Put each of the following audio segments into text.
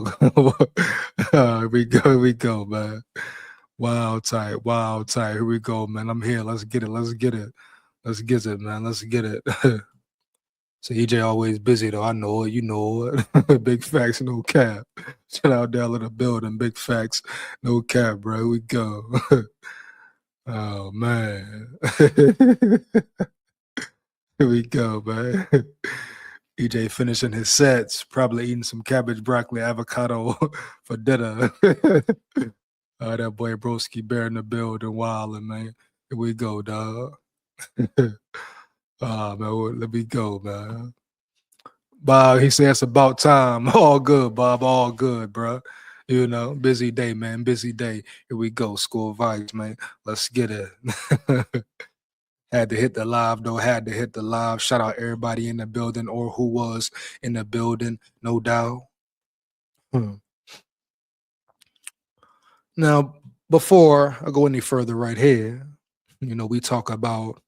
dog. Here we go, man. Wild tight. Here we go, man. I'm here. Let's get it. Let's get it, man. Let's get it. So EJ always busy though. I know it. You know it. Big facts, no cap. Shout out down in the building. Big facts, no cap, bro. Here we go. Oh man. Here we go, man. EJ finishing his sets, probably eating some cabbage, broccoli, avocado for dinner. That boy Broski Bear in the building, wildin', man. Here we go, dog. Man, let me go, man. Bob, he said it's about time. All good, Bob. All good, bro. You know, busy day, man. Busy day. Here we go. School vibes, man. Let's get it. Had to hit the live, though. Had to hit the live. Shout out everybody in the building or who was in the building, no doubt. Now, before I go any further right here, you know, we talk about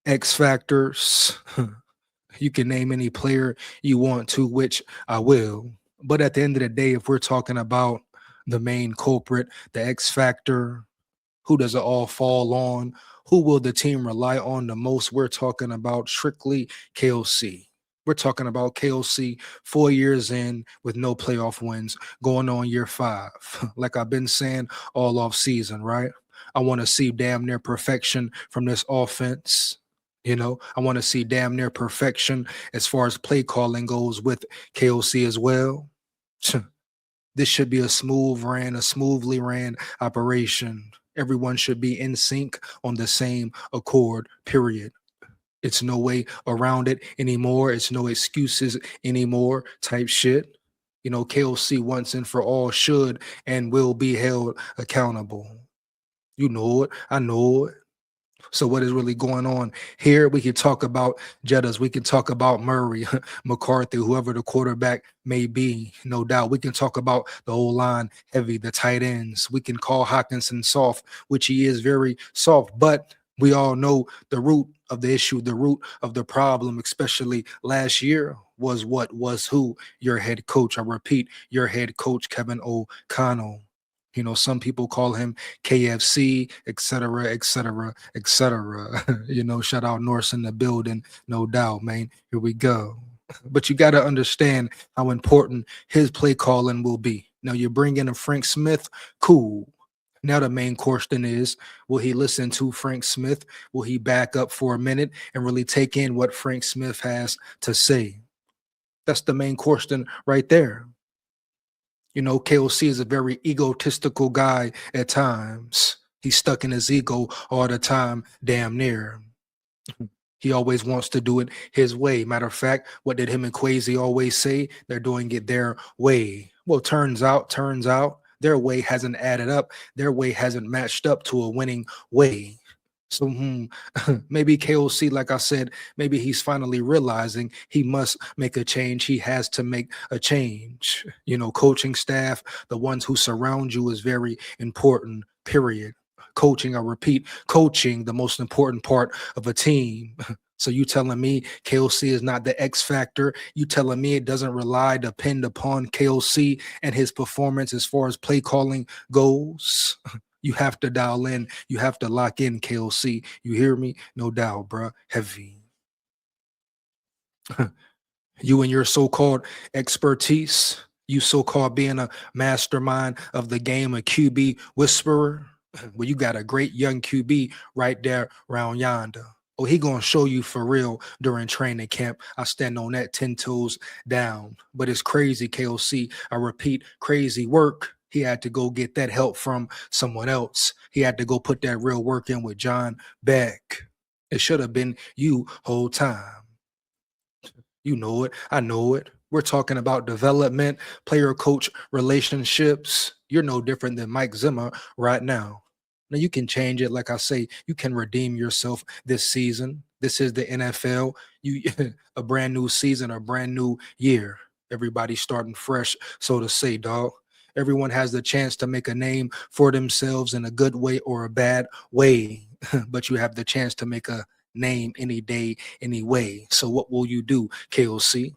X factors. You can name any player you want to, which I will. But at the end of the day, if we're talking about the main culprit, the X factor, who does it all fall on? Who will the team rely on the most? We're talking about strictly KOC. We're talking about KOC 4 years in with no playoff wins, going on year 5. Like I've been saying all off season, right? I want to see damn near perfection from this offense. You know, I want to see damn near perfection as far as play calling goes with KOC as well. This should be a smoothly ran operation. Everyone should be in sync on the same accord, period. It's no way around it anymore. It's no excuses anymore type shit. You know, KOC once and for all should and will be held accountable. You know it. I know it. So what is really going on here? We can talk about Jettas. We can talk about Murray, McCarthy, whoever the quarterback may be, no doubt. We can talk about the O-line heavy, the tight ends. We can call Hockenson soft, which he is very soft, but we all know the root of the issue, the root of the problem, especially last year, was what was who? Your head coach. I repeat, your head coach, Kevin O'Connell. You know, some people call him KFC, et cetera, et cetera, et cetera. You know, shout out Norse in the building, no doubt, man. Here we go. But you got to understand how important his play calling will be. Now, you bring in a Frank Smith, cool. Now, the main question is, will he listen to Frank Smith? Will he back up for a minute and really take in what Frank Smith has to say? That's the main question right there. You know, KOC is a very egotistical guy at times. He's stuck in his ego all the time, damn near. He always wants to do it his way. Matter of fact, what did him and Quasi always say? They're doing it their way. Well, turns out, their way hasn't added up. Their way hasn't matched up to a winning way. So maybe KOC, like I said, maybe he's finally realizing he must make a change. He has to make a change. You know, coaching staff, the ones who surround you is very important, period. Coaching, I repeat, coaching, the most important part of a team. So you telling me KOC is not the X factor? You telling me it doesn't depend upon KOC and his performance as far as play calling goes? You have to dial in. You have to lock in KOC. You hear me? No doubt, bro. Heavy. You and your so-called expertise, you so-called being a mastermind of the game, a QB whisperer. Well, you got a great young QB right there around yonder. Oh, he gonna show you for real during training camp. I stand on that 10 toes down. But it's crazy, KOC. I repeat, crazy work. He had to go get that help from someone else. He had to go put that real work in with John Beck. It should have been you whole time. You know it. I know it. We're talking about development, player-coach relationships. You're no different than Mike Zimmer right now. Now, you can change it. Like I say, you can redeem yourself this season. This is the NFL. You a brand new season, a brand new year. Everybody's starting fresh, so to say, dog. Everyone has the chance to make a name for themselves in a good way or a bad way. But you have the chance to make a name any day, anyway. So what will you do, KOC?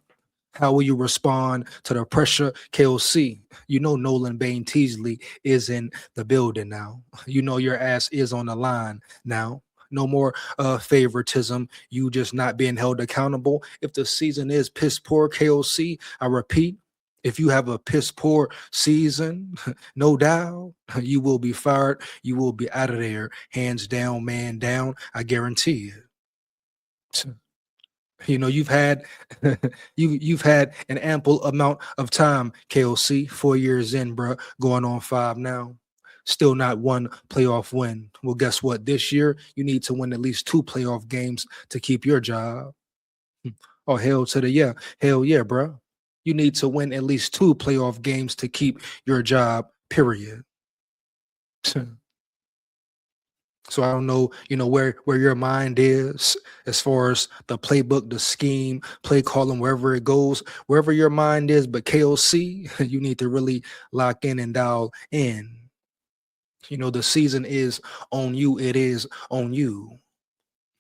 How will you respond to the pressure, KOC? You know Nolan Bain Teasley is in the building now. You know your ass is on the line now. No more favoritism. You just not being held accountable. If the season is piss poor, KOC, I repeat, if you have a piss poor season, no doubt you will be fired. You will be out of there, hands down, man down. I guarantee it. You know, you've had you've had an ample amount of time, KOC, 4 years in, bro, going on 5 now. Still not one playoff win. Well, guess what? This year, you need to win at least 2 playoff games to keep your job. Oh, hell to the yeah. Hell yeah, bro. You need to win at least 2 playoff games to keep your job, period. So I don't know, where your mind is as far as the playbook, the scheme, play calling, wherever it goes, wherever your mind is. But KOC, you need to really lock in and dial in. You know, the season is on you. It is on you.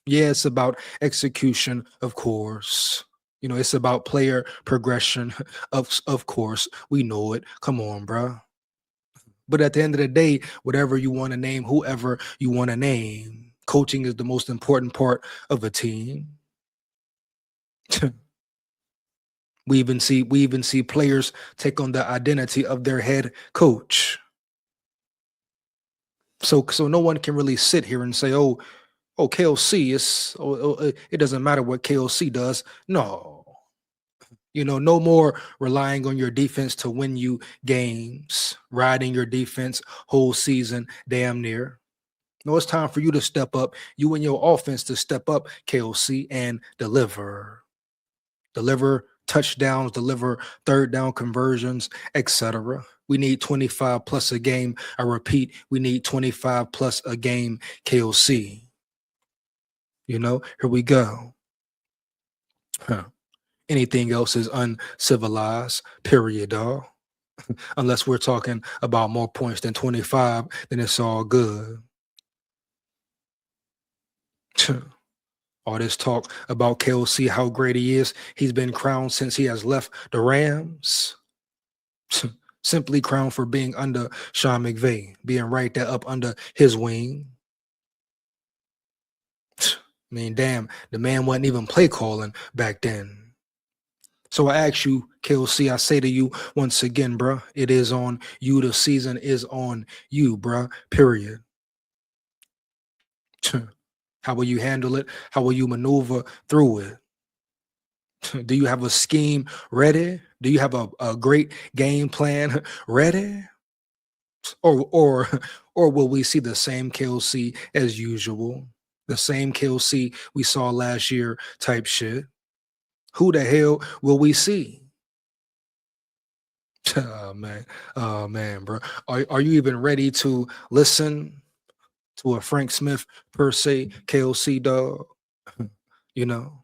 Yeah, it's about execution, of course. You know, it's about player progression, of course. We know it. Come on, bruh. But at the end of the day, whatever you want to name, whoever you want to name, coaching is the most important part of a team. We even see players take on the identity of their head coach. So no one can really sit here and say, oh, KOC is it doesn't matter what KOC does. No. You know, no more relying on your defense to win you games, riding your defense whole season, damn near. No, it's time for you to step up, you and your offense to step up, KOC, and deliver. Deliver touchdowns, deliver third down conversions, etc. We need 25 plus a game. I repeat, we need 25 plus a game, KOC. You know, here we go. Huh. Anything else is uncivilized, period, dog. Unless we're talking about more points than 25, then it's all good. All this talk about KOC, how great he is. He's been crowned since he has left the Rams. Simply crowned for being under Sean McVay, being right there up under his wing. I mean, damn, the man wasn't even play calling back then. So I ask you, KOC, I say to you once again, bruh, it is on you. The season is on you, bruh, period. How will you handle it? How will you maneuver through it? Do you have a scheme ready? Do you have a great game plan ready? Or or will we see the same KOC as usual? The same KOC we saw last year type shit? Who the hell will we see? Oh man, oh man, bro. Are you even ready to listen to a Frank Smith per se KOC dog? You know,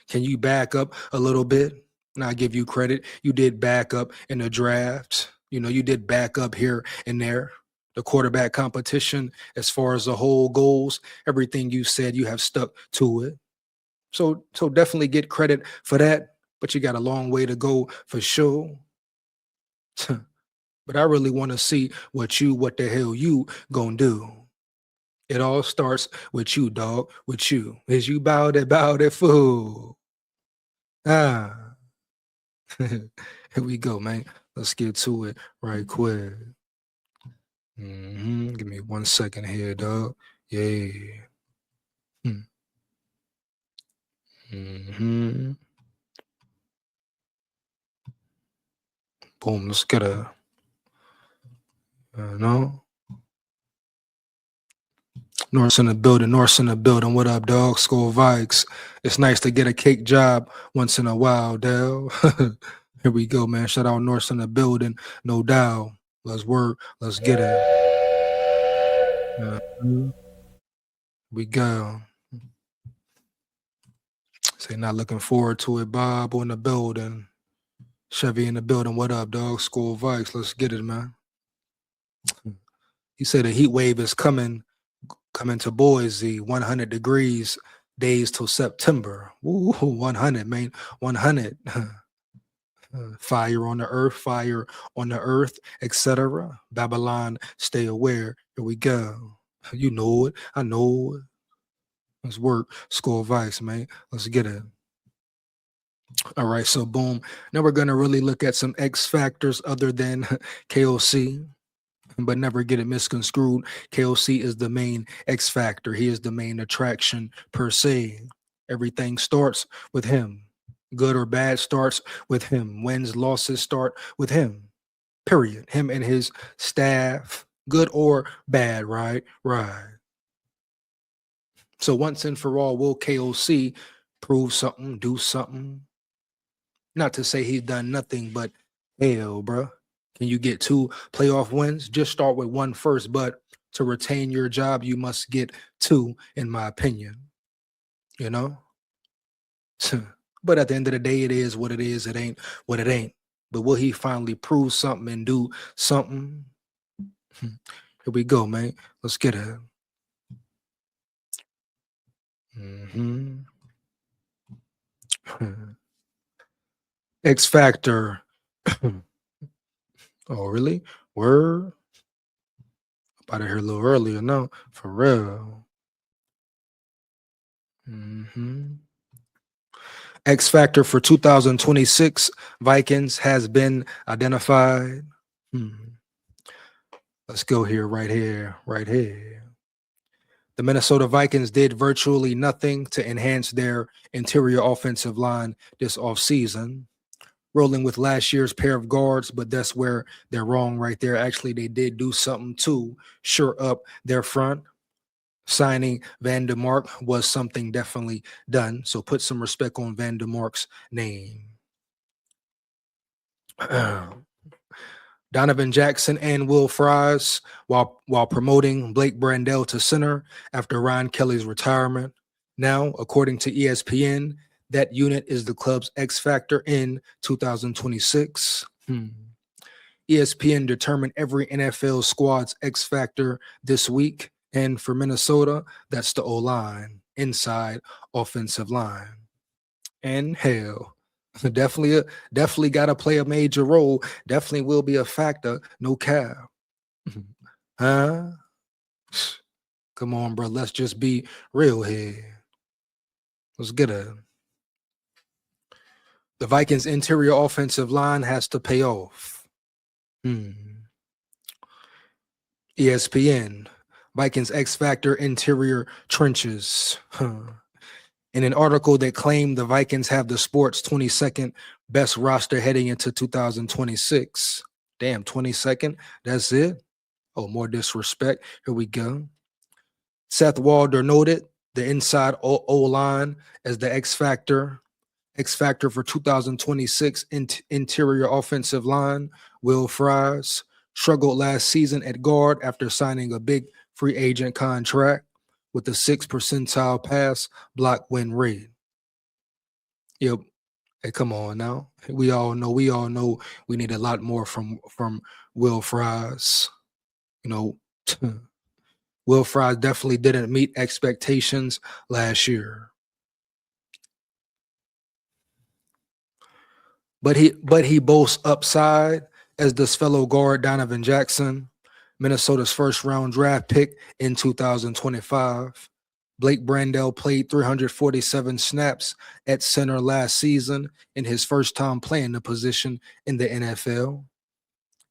can you back up a little bit? And I give you credit. You did back up in the draft. You know, you did back up here and there. The quarterback competition, as far as the whole goals, everything you said, you have stuck to it. So definitely get credit for that. But you got a long way to go for sure. But I really want to see what the hell you gonna do. It all starts with you, dog. With you. Is you bout it, fool. Ah. Here we go, man. Let's get to it right quick. Give me 1 second here, dog. Yeah. Hmm. Boom. Let's get a. No. North's in the building. North's in the building. What up, dog? SKOL VIKES. It's nice to get a cake job once in a while, Dale. Here we go, man. Shout out North's in the building. No doubt. Let's work. Let's get it. We go. Say not looking forward to it. Bob in the building. Chevy in the building. What up, dog? SKOL VIKES. Let's get it, man. He said a heat wave is coming to Boise. 100 degrees days till September. Ooh, 100, man. 100. Fire on the earth, etc. Babylon, stay aware. Here we go. You know it. I know it. Let's work. Score Vice, man. Let's get it. All right, so boom. Now we're gonna really look at some X factors other than KOC, but never get it misconstrued. KOC is the main X factor. He is the main attraction per se. Everything starts with him. Good or bad starts with him. Wins, losses start with him. Period. Him and his staff, good or bad, right? Right. So once and for all, will KOC prove something, do something? Not to say he's done nothing, but hell, bro. Can you get 2 playoff wins? Just start with 1 first, but to retain your job, you must get 2, in my opinion. You know? But at the end of the day, it is what it is. It ain't what it ain't. But will he finally prove something and do something? Here we go, man. Let's get it. Mhm. X Factor. Oh, really? Word? About to hear a little earlier. No, for real. X Factor for 2026 Vikings has been identified. Hmm. Let's go here, right here, right here. The Minnesota Vikings did virtually nothing to enhance their interior offensive line this offseason, rolling with last year's pair of guards, but that's where they're wrong right there. Actually, they did do something to shore up their front. Signing Van der Mark was something definitely done. So put some respect on Van der Mark's name. Donovan Jackson and Will Fries while promoting Blake Brandel to center after Ryan Kelly's retirement. Now, according to ESPN, that unit is the club's X factor in 2026. ESPN determined every NFL squad's X factor this week. And for Minnesota, that's the O-line, inside offensive line. And hell, definitely got to play a major role. Definitely will be a factor. No cap. Huh? Come on, bro. Let's just be real here. Let's get it. The Vikings' interior offensive line has to pay off. ESPN, Vikings X Factor interior trenches. In an article that claimed the Vikings have the sport's 22nd best roster heading into 2026. Damn, 22nd? That's it? Oh, more disrespect. Here we go. Seth Walder noted the inside O-line as the X factor for 2026 interior offensive line. Will Fries struggled last season at guard after signing a big free agent contract with a 6th percentile pass block win rate. Yep. Hey, come on now. We all know we need a lot more from Will Fries. You know, Will Fries definitely didn't meet expectations last year. But he boasts upside, as does fellow guard Donovan Jackson, Minnesota's first round draft pick in 2025. Blake Brandel played 347 snaps at center last season in his first time playing the position in the NFL.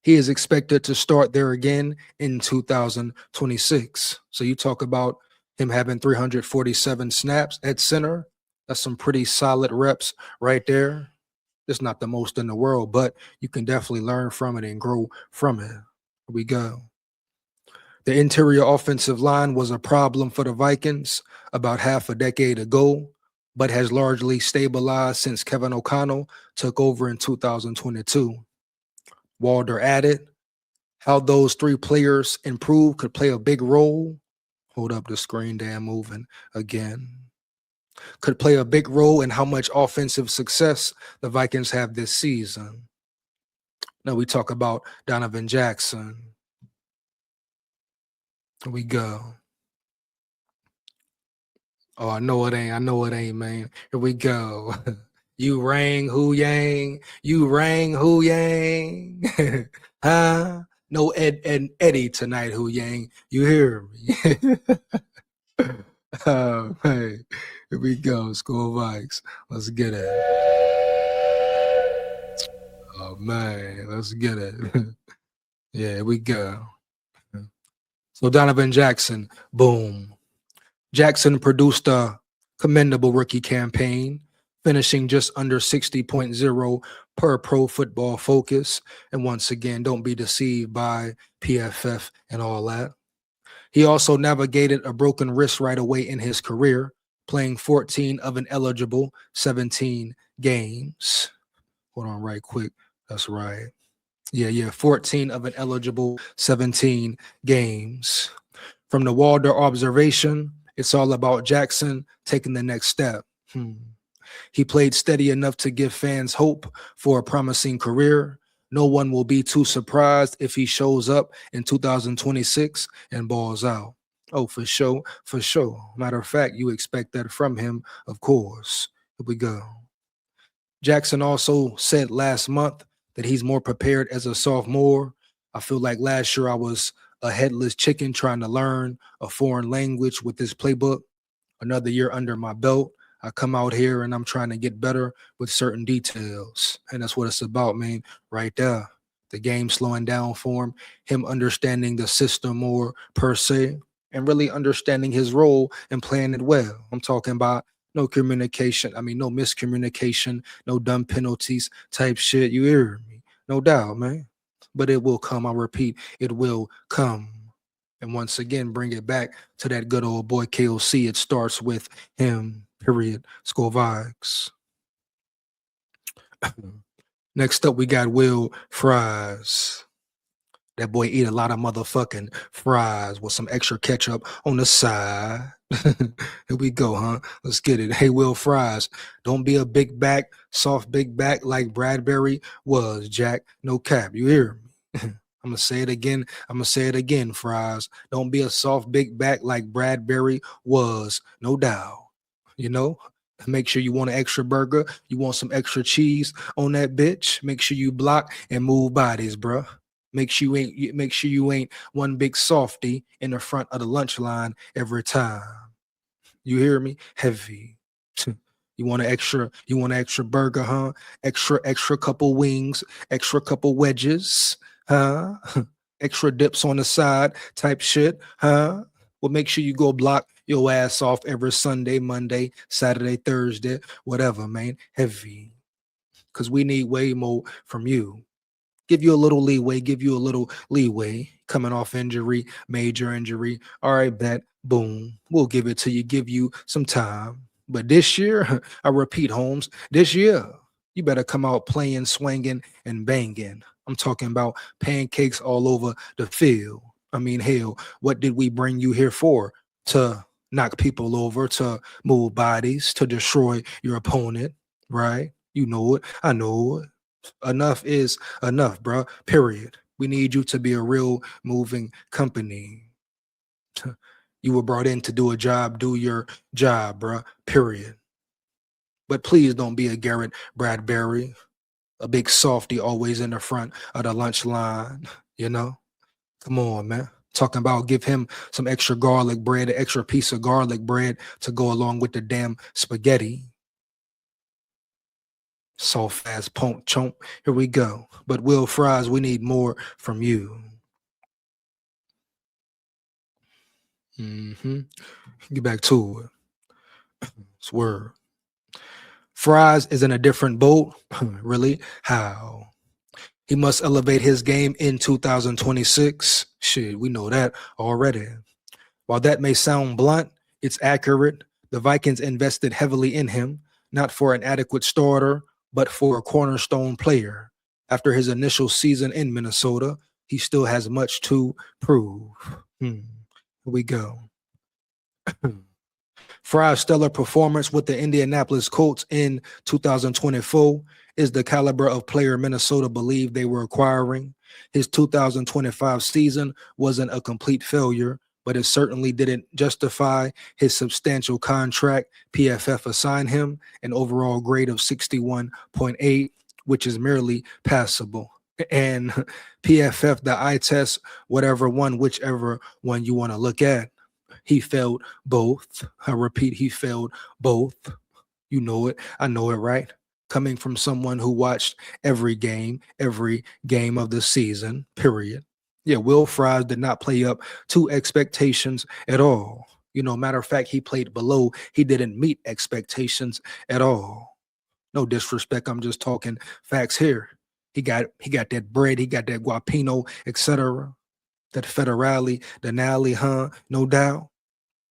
He is expected to start there again in 2026. So you talk about him having 347 snaps at center. That's some pretty solid reps right there. It's not the most in the world, but you can definitely learn from it and grow from it. Here we go. The interior offensive line was a problem for the Vikings about half a decade ago, but has largely stabilized since Kevin O'Connell took over in 2022. Walder added, how those 3 players improved could play a big role. Hold up, the screen, damn, moving again. Could play a big role in how much offensive success the Vikings have this season. Now we talk about Donovan Jackson. Here we go. Oh, I know it ain't, man. Here we go. You rang Hu Yang. You rang Hu Yang. Huh? No Ed and Eddie tonight, Hu Yang. You hear me? Hey, here we go. SKOL Vikes. Let's get it. Oh man, let's get it. Yeah, here we go. So Donovan Jackson, boom. Jackson produced a commendable rookie campaign, finishing just under 60.0 per Pro Football Focus. And once again, don't be deceived by PFF and all that. He also navigated a broken wrist right away in his career, playing 14 of an eligible 17 games. Hold on right quick. That's right. Yeah, 14 of an eligible 17 games. From the Wilder observation, it's all about Jackson taking the next step. He played steady enough to give fans hope for a promising career. No one will be too surprised if he shows up in 2026 and balls out. Oh, for sure, for sure. Matter of fact, you expect that from him, of course. Here we go. Jackson also said last month that he's more prepared as a sophomore. I feel like last year I was a headless chicken trying to learn a foreign language with this playbook. Another year under my belt, I come out here and I'm trying to get better with certain details. And that's what it's about, man, right there. The game slowing down for him understanding the system more per se, and really understanding his role and playing it well. I'm talking about no communication. I mean, no miscommunication, no dumb penalties type shit. You hear me? No doubt, man. But it will come. I repeat, it will come. And once again, bring it back to that good old boy KOC. It starts with him, period. SKOL Vikes. Next up, we got Will Fries. That boy eat a lot of motherfucking fries with some extra ketchup on the side. Here we go, huh? Let's get it. Hey, Will Fries, don't be a big back, soft big back like Bradbury was, Jack. No cap. You hear me? I'm gonna say it again. I'm gonna say it again, Fries. Don't be a soft big back like Bradbury was, no doubt. You know, make sure you want an extra burger. You want some extra cheese on that bitch. Make sure you block and move bodies, bruh. Make sure you ain't one big softy in the front of the lunch line every time. You hear me? Heavy. You want an extra burger, huh? Extra couple wings, extra couple wedges, huh? Extra dips on the side type shit, huh? Well, make sure you go block your ass off every Sunday, Monday, Saturday, Thursday, whatever, man. Heavy. Because we need way more from you. Give you a little leeway coming off injury, major injury. All right, bet, boom, we'll give it to you, give you some time. But this year, I repeat, Holmes, this year, you better come out playing, swinging, and banging. I'm talking about pancakes all over the field. I mean, hell, what did we bring you here for? To knock people over, to move bodies, to destroy your opponent, right? You know it. I know it. Enough is enough, bro. Period. We need you to be a real moving company. You were brought in to do a job, do your job, bro. Period. But please don't be a Garrett Bradbury, a big softy always in the front of the lunch line. You know? Come on, man. Talking about give him some extra garlic bread, an extra piece of garlic bread to go along with the damn spaghetti. Soft ass punk chomp. Here we go. But Will Fries, we need more from you. Get back to it. Swerve. Fries is in a different boat. Really? How? He must elevate his game in 2026. Shit, we know that already. While that may sound blunt, it's accurate. The Vikings invested heavily in him, not for an adequate starter, but for a cornerstone player. After his initial season in Minnesota, he still has much to prove. Here we go. Fry's stellar performance with the Indianapolis Colts in 2024 is the caliber of player Minnesota believed they were acquiring. His 2025 season wasn't a complete failure, but it certainly didn't justify his substantial contract. PFF assigned him an overall grade of 61.8, which is merely passable. And PFF, the eye test, whichever one you want to look at, he failed both. I repeat, he failed both. You know it. I know it, right? Coming from someone who watched every game of the season, period. Yeah, Will Fries did not play up to expectations at all. Matter of fact, he played below. He didn't meet expectations at all. No disrespect. I'm just talking facts here. He got that bread. He got that guapino, etc. That federale, denali, huh? No doubt.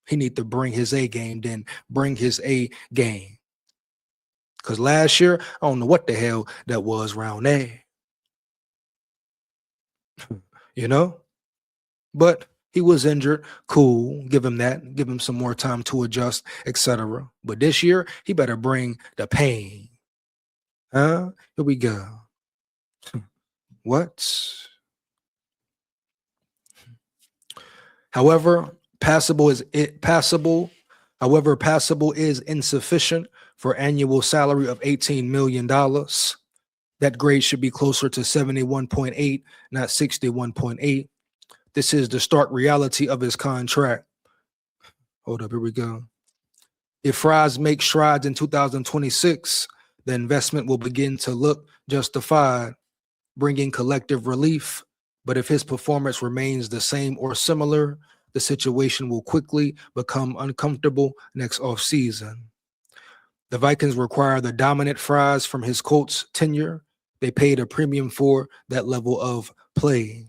He need to bring his A game. Then bring his A game. Because last year, I don't know what the hell that was round there. But he was injured. Cool. Give him that. Give him some more time to adjust, etc. But this year, he better bring the pain. Huh? Here we go. What? However, passable is insufficient for annual salary of $18 million. That grade should be closer to 71.8, not 61.8. This is the stark reality of his contract. Hold up, here we go. If Fries makes strides in 2026, the investment will begin to look justified, bringing collective relief. But if his performance remains the same or similar, the situation will quickly become uncomfortable next offseason. The Vikings require the dominant Fries from his Colts tenure. They paid a premium for that level of play.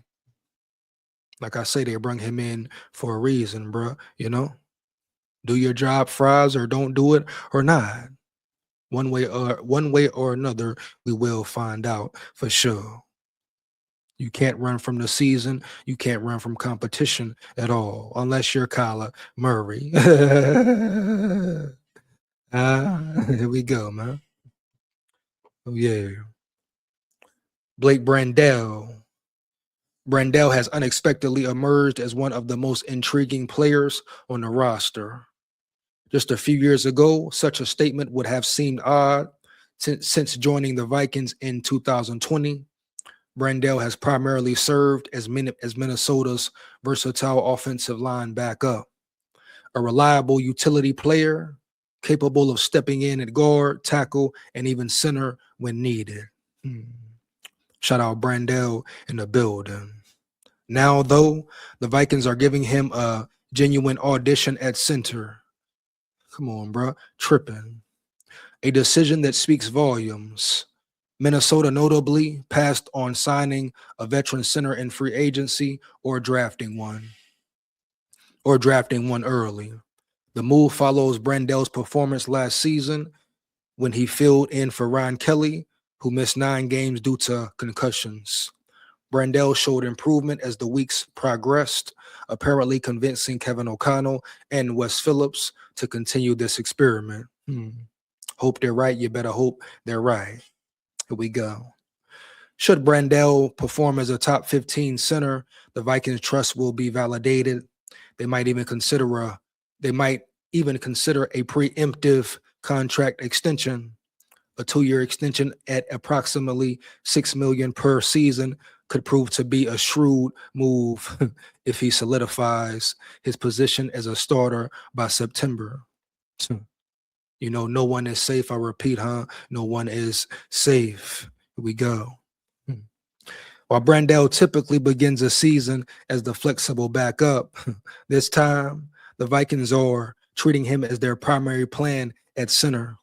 Like I say, they bring him in for a reason, bro. Do your job, Fries, or don't do it or not. One way or another, we will find out for sure. You can't run from the season. You can't run from competition at all, unless you're Kyler Murray. Here we go, man. Oh, yeah. Blake Brandel. Brandel has unexpectedly emerged as one of the most intriguing players on the roster. Just a few years ago, such a statement would have seemed odd. Since joining the Vikings in 2020, Brandel has primarily served as Minnesota's versatile offensive line backup, a reliable utility player capable of stepping in at guard, tackle, and even center when needed. Shout out Brandel in the building. Now, though, the Vikings are giving him a genuine audition at center. Come on, bro. Tripping. A decision that speaks volumes. Minnesota notably passed on signing a veteran center in free agency or drafting one early. The move follows Brandel's performance last season when he filled in for Ryan Kelly, who missed 9 games due to concussions. Brandel showed improvement as the weeks progressed, apparently convincing Kevin O'Connell and Wes Phillips to continue this experiment. Hope they're right. You better hope they're right. Here we go. Should Brandel perform as a top 15 center, the Vikings' trust will be validated. They might even consider a preemptive contract extension. A 2-year extension at approximately $6 million per season could prove to be a shrewd move if he solidifies his position as a starter by September. No one is safe. I repeat, no one is safe. Here we go. While Brandel typically begins a season as the flexible backup, this time the Vikings are treating him as their primary plan at center.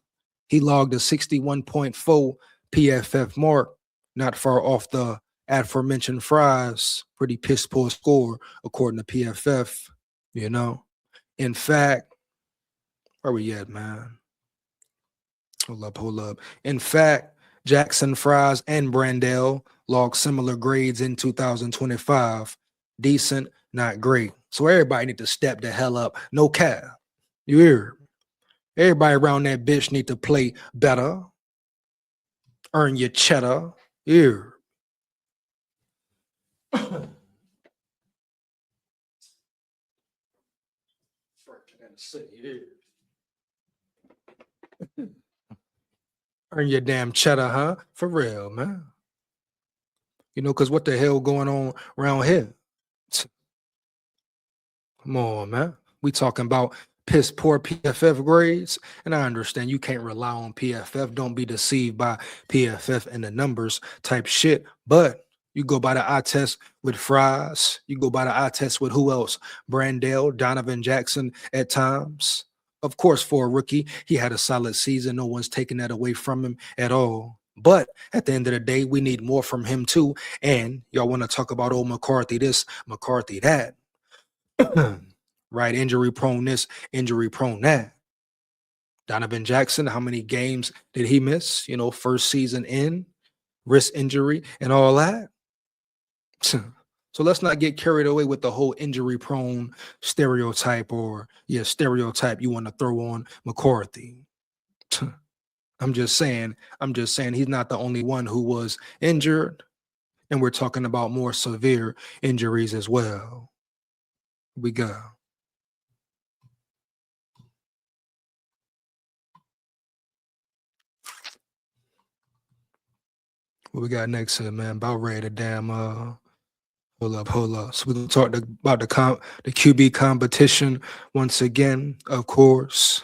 He logged a 61.4 PFF mark, not far off the aforementioned Fries. Pretty piss poor score, according to PFF. In fact, where we at, man? Hold up. In fact, Jackson, Fries, and Brandel logged similar grades in 2025. Decent, not great. So everybody need to step the hell up. No cap. You hear? Everybody around that bitch need to play better. Earn your cheddar. You hear? Earn your damn cheddar, huh? For real, man. Because what the hell going on around here? Come on, man. We talking about piss poor PFF grades, and I understand you can't rely on PFF. Don't be deceived by PFF and the numbers type shit. But you go by the eye test with Fries. You go by the eye test with who else? Brandell, Donovan Jackson at times. Of course, for a rookie, he had a solid season. No one's taking that away from him at all. But at the end of the day, we need more from him too. And y'all want to talk about old McCarthy this, McCarthy that. Right, injury prone this, injury prone that. Donovan Jackson, how many games did he miss? First season in, wrist injury, and all that. So let's not get carried away with the whole injury prone stereotype stereotype you want to throw on McCarthy. I'm just saying he's not the only one who was injured, and we're talking about more severe injuries as well. We go. What we got next here, man? About ready to damn hold up. So we're gonna talk about the QB competition once again, of course.